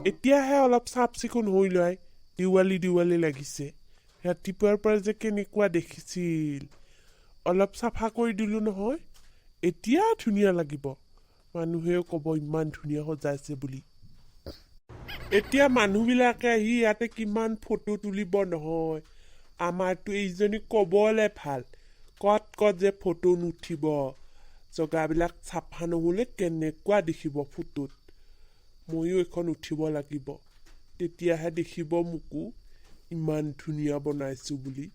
এতিয়াহে অলপ চাফ চিকুণ হৈ লয় দিৱালী লাগিছে ৰাতিপুৱাৰ পৰা যে কেনেকুৱা দেখিছিল অলপ চাফা কৰি দিলোঁ নহয় এতিয়া ধুনীয়া লাগিব মানুহেও ক'ব ইমান ধুনীয়া সজাইছে বুলি এতিয়া মানুহবিলাকে আহি ইয়াতে কিমান ফটো তুলিব নহয় আমাৰতো এইজনী ক'বলে ভাল কত যে ফটো নুঠিব জগাবিলাক চাফা নহ'লে কেনেকুৱা দেখিব ফটোত ময়ো এখন উঠিব লাগিব তেতিয়াহে দেখিব মোকো ইমান ধুনীয়া বনাইছোঁ বুলি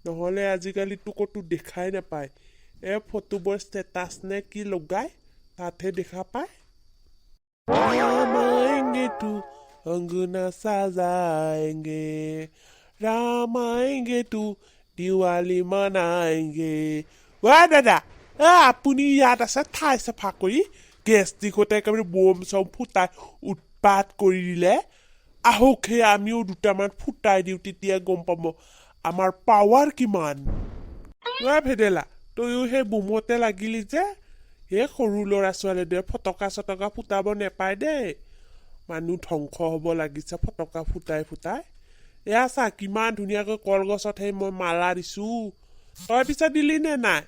নহ'লে আজিকালিতো ক'তো দেখাই নাপায় ফটোবোৰ ষ্টেটাছ নে কি লগাই তাতহে দেখা পায় रामाएंगे तू अंगना सजाएंगे रामाएंगे तू दिवाली मनाएंगे वा दादा আপুনি ইয়াত আছে ঠাই চাফা কৰি গেষ্টিকতে একেবাৰে বম চম ফুটাই উৎপাত কৰি দিলে আহক হে আমিও দুটামান ফুটাই দিওঁ তেতিয়া গম পাব আমাৰ পাৱাৰ কিমান ভেদেলা তইও সেই বোমতে লাগিলি যে সৰু ল'ৰা ছোৱালীটোৱে ফটকা চটকা ফুটাব নেপায় দেই মানুহ ধ্বংস হ'ব লাগিছে ফটকা ফুটাই এয়া চা কিমান ধুনীয়াকৈ কলগছত সেই মই মালা দিছোঁ তই পিছে দিলি নে নাই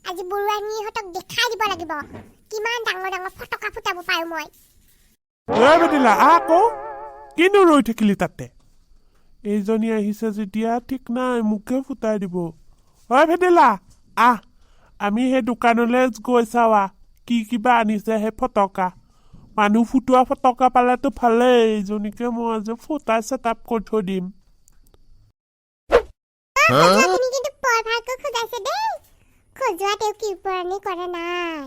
আজি বৰুৱানীহঁতক দেখাই দিব লাগিব কিমান ডাঙৰ ডাঙৰ ফটকা ফুটাব পাৰো মই ভেদেলা আকৌ কিনো ৰৈ থাকিলি তাতে এইজনী আহিছে যেতিয়া ঠিক নাই মোকে ফুটাই দিব ভেদেলা আহ আমি সেই দোকানলৈ গৈ চাৱা কি কিবা আনিছে সেই ফটকা মানুহ ফুটোৱা ফটকা পালেতো ভালেই এইজনীকে মই আজি ফুটাই ছেটআপ কৰি থৈ দিম খোজোৱা তেওঁ কি পুৰণি কৰা নাই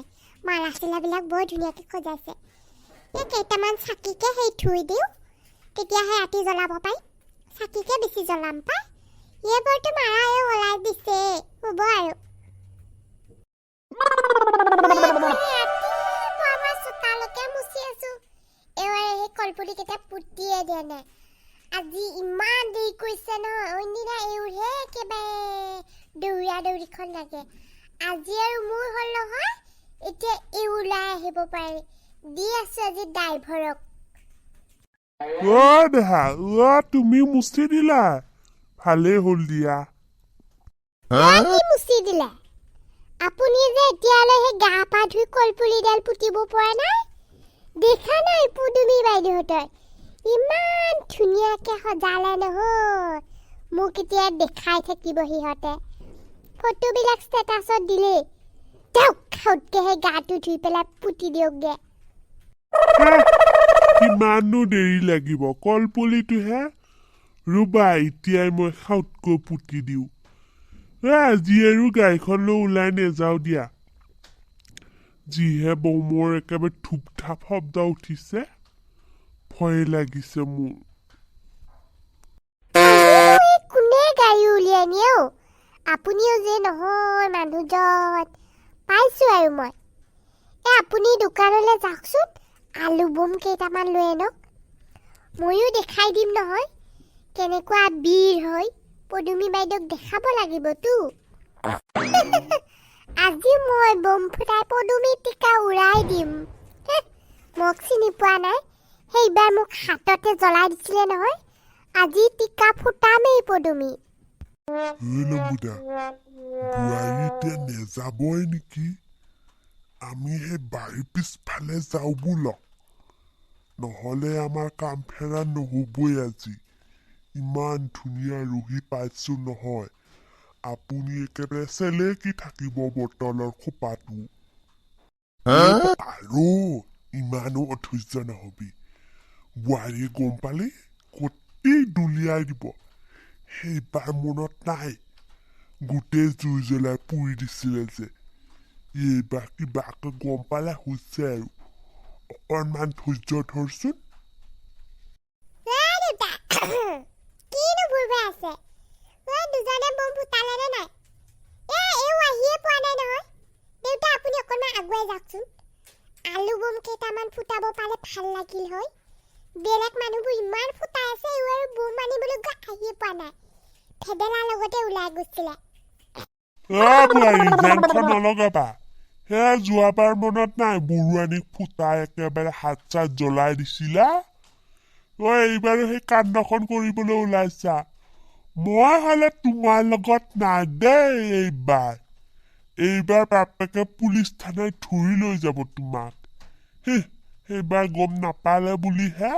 মালা চিলাবিলাক বৰ ধুনীয়াকৈ খজাইছে কেইটামান চাকিকে সেই থৈ দিওঁ তেতিয়াহে ৰাতি জ্বলাব পাই চাকিকে বেছি জ্বলাম পাই এইবোৰতো মাৰাই ওলাই দিছে হ'ব আৰু চোতালকে মুচি আছো এবাৰে সেই কলপুলিকেইটা পুতিয়ে দিয়া নাই আজি ইমান দেৰি কৰিছে নহয় অন্যদিনা এওঁহে একেবাৰে দৌৰিখন লাগে আজি আৰু মোৰ হ'ল নহয় এতিয়া এই ওলাই আহিব পাৰে দি আছো আজি ড্ৰাইভাৰক দেহা তুমি মুচি দিলা ভালেই হ'ল দিয়া মুচি দিলা আপুনি যে এতিয়ালৈ সেই গা পা ধুই কলপুলিডাল পুতিব পৰা নাই দেখা নাই পুদুমি বাইদেউহঁতৰ ইমান ধুনীয়াকে সজালে নহয় মোক এতিয়া দেখাই থাকিব সিহঁতে ফটোবিলাক ষ্টেটাছত দিলে তেওঁক খাওঁতকেহে গাটো ধুই পেলাই পুতি দিয়কগে কিমানো দেৰি লাগিব কলপুলিটোহে ৰবা এতিয়াই মই খাওঁতকৈ পুতি দিওঁ আজি আৰু গাড়ীখনলৈ ওলাই নাযাওঁ দিয়া যিহে বমৰ একেবাৰে ধূপ ধাপ শব্দ উঠিছে ভয় লাগিছে মোৰ কোনে গাড়ী উলিয়াই নিয়ে আপুনিও যে নহয় মানুহজন পাইছো আৰু মই আপুনি দোকানলৈ যাওকচোন আলু বম কেইটামান লৈ আনক ময়ো দেখাই দিম নহয় কেনেকুৱা বীৰ হয় পদুমী বাইদেউক দেখাব লাগিবতো আজি মই বম ফুটাই পদুমী টিকা উৰাই দিম মোক চিনি পোৱা নাই সেইবাৰ মোক হাততে জ্বলাই দিছিলে নহয় আজি টিকা ফুটামেই পদুমী নেযাবই নেকি আমি সেই বাৰীৰ পিছফালে যাওঁ বোলক নহ'লে আমাৰ কাম ফেৰা নহ'বই আজি ইমান ধুনীয়া ৰুহি পাইছো নহয় আপুনি একেবাৰে চেলেকি থাকিব বটলৰ খোপাটো আৰু ইমানো অধৈৰ্য নহবি বোৱাৰীয়ে গম পালে গোটেই দলিয়াই দিব সেইবাৰ মনত নাই গোটেই জুই জ্বলাই পুৰি দিছিলে যে এইবাৰ কিবাকে গম পালে হৈছে আৰু অকণমান ধৈৰ্য ধৰচোন কিনো বুৰবা আছে দুজনে বম ফুটালে নে নাই যাওকচোন আলু বম কেইটামান ফুটাব পালে ভাল লাগিল হয় বেলেগ মানুহবোৰ ইমান ফুটাই আছে আৰু বম আনিবলৈ আহিয়ে পোৱা নাই ভেবেলাৰ লগতে ওলাই গৈছিলে জানখন নলগাবা হে যোৱাবাৰ মনত নাই বৰুৱানীক ফুটাই একেবাৰে হাত চাত জ্বলাই দিছিলা এইবাৰ সেই কাণ্ডখন কৰিবলৈ ওলাইছা মই হলে তোমাৰ লগত নাই দেই এইবাৰ বাপেকে পুলিচ থানাত ধৰি লৈ যাব তোমাক সেইবাৰ গম নাপালে বুলিহে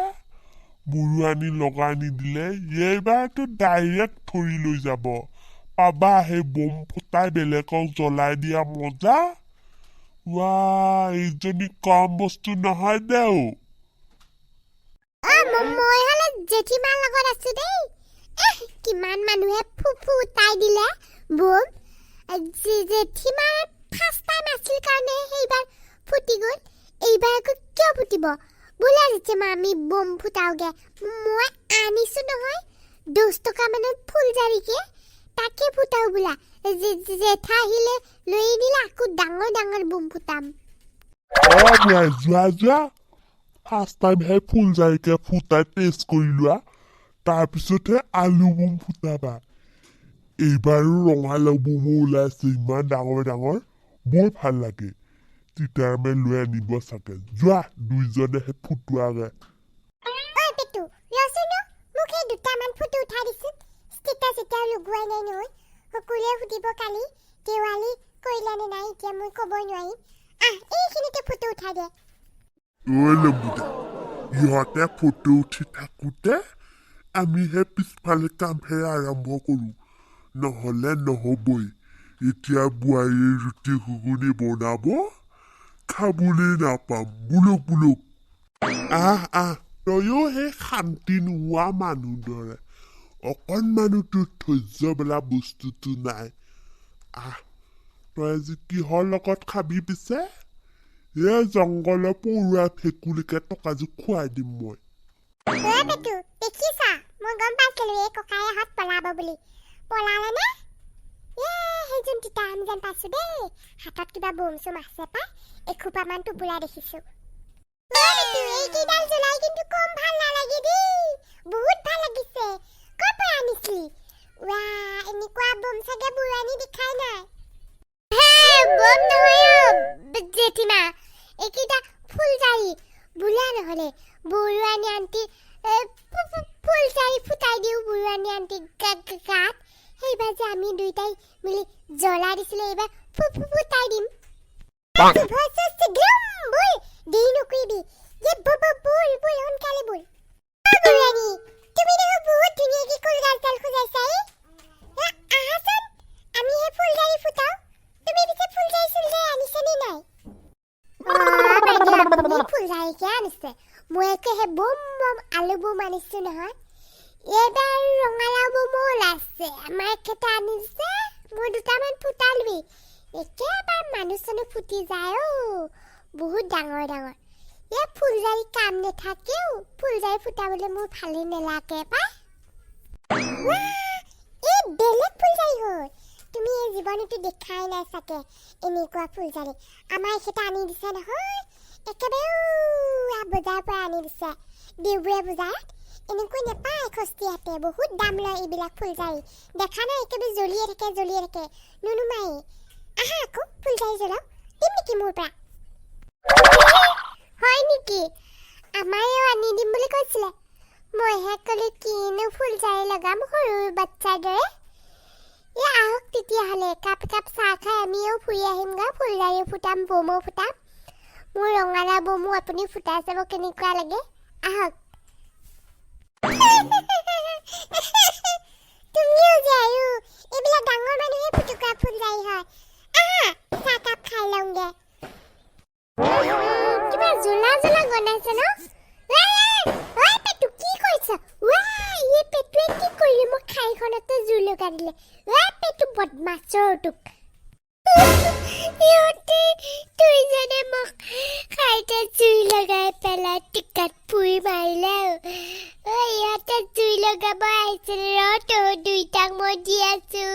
বৰুৱানী লগাই নিদিলে এইবাৰতো ডাইৰেক্ট ধৰি লৈ যাব পাবা সেই বম ফুটাই বেলেগক জ্বলাই দিয়া মজা এইজনী কম বস্তু নহয় দেও মই হলে জেঠিমাৰ লগত আছো দেই কিমান মানুহে ফুটাই দিলে বম জেঠিমাৰ ফাৰ্ষ্ট টাইম আছিল কাৰণে সেইবাৰ ফুটি গ'ল এইবাৰ আকৌ কিয় ফুটিব বোলে জেঠিমা আমি বম ফুটাওগে মই আনিছো নহয় 10 টকা মানত ফুলজাৰিকে তাকে ফুটাও বোলা জেঠা আহিলে লৈ দিলে আকৌ ডাঙৰ ডাঙৰ বম ফুটাম যোৱা ফাৰ্ষ্ট টাইম হে ফুলজাৰিকে ফুটাই টেষ্ট কৰি লোৱা তাৰপিছতহে আলু বম ফুটাবা এইবাৰো ৰঙালাও বমো ওলাইছে ইমান ডাঙৰ ডাঙৰ বৰ ভাল লাগে তিতাৰমে লৈ আনিব চাগে যোৱা দুইজনেহে ফুটোৱাগে ঐ পেটু ৰচোন মোক এই দুটামান ফটো উঠাই দিছোন ষ্টেটাছ এতিয়াও লগোৱাই নাই নহয় সকলোৱে সুধিব কালি দেৱালী কৰিলানে নাই এতিয়া মই ক'বই নোৱাৰিম এইখিনিতে ফটো উঠাই দে লম্বুদা ইহঁতে ফটো উঠি থাকোঁতে আমিহে পিছফালে কামহে আৰম্ভ কৰোঁ নহ'লে নহ'বই এতিয়া বোৱাৰীয়ে ৰুটি ঘুগুনি বনাব খাবলৈ নাপাম বুলক তয়ো সেই শান্তি নোহোৱা মানুহ দৰে অকণমানোতো ধৈৰ্য বোলা বস্তুটো নাই তই আজি কিহৰ লগত খাবি পিছে জংঘলৰ পৰুৱা ভেকুলিকে টকাযোৰ খুৱাই দিম মই দেখিছা মই গম পাইছিলো এই ককায়ে হাত পলাব বুলি পলালে নে সেইজন তিতা আমি যেন পাইছো দেই হাতত কিবা বম চম আছে পাই এখোপামান টোপোলা দেখিছো এইকেইডাল জ্বলাই কিন্তু কম ভাল নালাগে দেই বহুত ভাল লাগিছে ক'ৰ পৰা আনিছিলি এনেকুৱা বম চাগে বুঢ়ানী দেখাই নাই বম নহয় জেঠিমা এইকেইটা ফুলজাৰি বোলা নহ'লে বৰুৱানী আণ্টি ফুলজাৰি ফুটাই দিওঁ বৰুৱানী আণ্টি গাত সেইবাৰ যে আমি দুইটাই মিলি জ্বলাই দিছিলে এইবাৰ ফুটাই দিম দেৰি নকৰিবি বল সোনকালে বল বৰুৱানী তুমি দেখোন বহুত ধুনীয়াকে কলগালডাল সজাইছা আহাচোন আমি সেই ফুলজাৰি ফুটাও তুমি পিছে ফুলজাৰি চুলজাৰি আনিছানে নাই ফুলজাৰিকে আনিছে মই একে সেই বম আলু বম আনিছো নহয় এইবাৰ ৰঙালাও বমো ওলাইছে আমাৰ একেটা আনিছে মই দুটামান ফুটালোৱেই একেবাৰে মানুহ চানুহ ফুটি যায় বহুত ডাঙৰ ডাঙৰ ফুলজাৰি কাম নাথাকেও ফুলজাৰি ফুটাবলৈ মোৰ ভালেই নেলাগে পাই বেলেগ ফুলজাৰি হ'ল তুমি এই জীৱনতো দেখাই নাই চাগে এনেকুৱা ফুলজাৰি আমাৰ একেটা আনি দিছে নহয় একেবাৰে বজাৰৰ পৰা আনি দিছে দেওবৰীয়া বজাৰত এনেকৈ নেপায় খস্তিয়াতে বহুত দাম লয় এইবিলাক ফুলজাৰি দেখা নাই একেবাৰে জ্বলিয়ে থাকে নুনুমাই আহা আকৌ ফুলজাৰি জ্বলাও দিম নেকি মোৰ পৰা হয় নেকি আমাৰেও আনি দিম বুলি কৈছিলে মইহে ক'লো কিনো ফুলজাৰি লগাম সৰু বাচ্চাৰ দৰে আহক তেতিয়াহ'লে কাপ চাহ খাই আমিও ফুৰি আহিমগা ফুলজাৰিও ফুটাম বমো ফুটাম মোৰ ৰঙালাও বমো আপুনি ফুটাই চাব কেনেকুৱা লাগে আহক তুমিও যে এইবিলাক ডাঙৰ মানুহে ফুটুকা ফুলজাৰি হয় আহা চাহ কাপ খাই লওঁগে কিবা জ্বলা গনাইছে ন পেটু কি কৰিছ এই পেটুৱে কি কৰিলে মই খাইখনতে জুই লগাই দিলে পেটু বদমাছৰ তোক তুই যেনে মোক খাইতে জুই লগাই পেলাই টিকাত পুৰি মাৰিলে ইহঁতে জুই লগাব আহিছিল দুইটাক মই দি আছো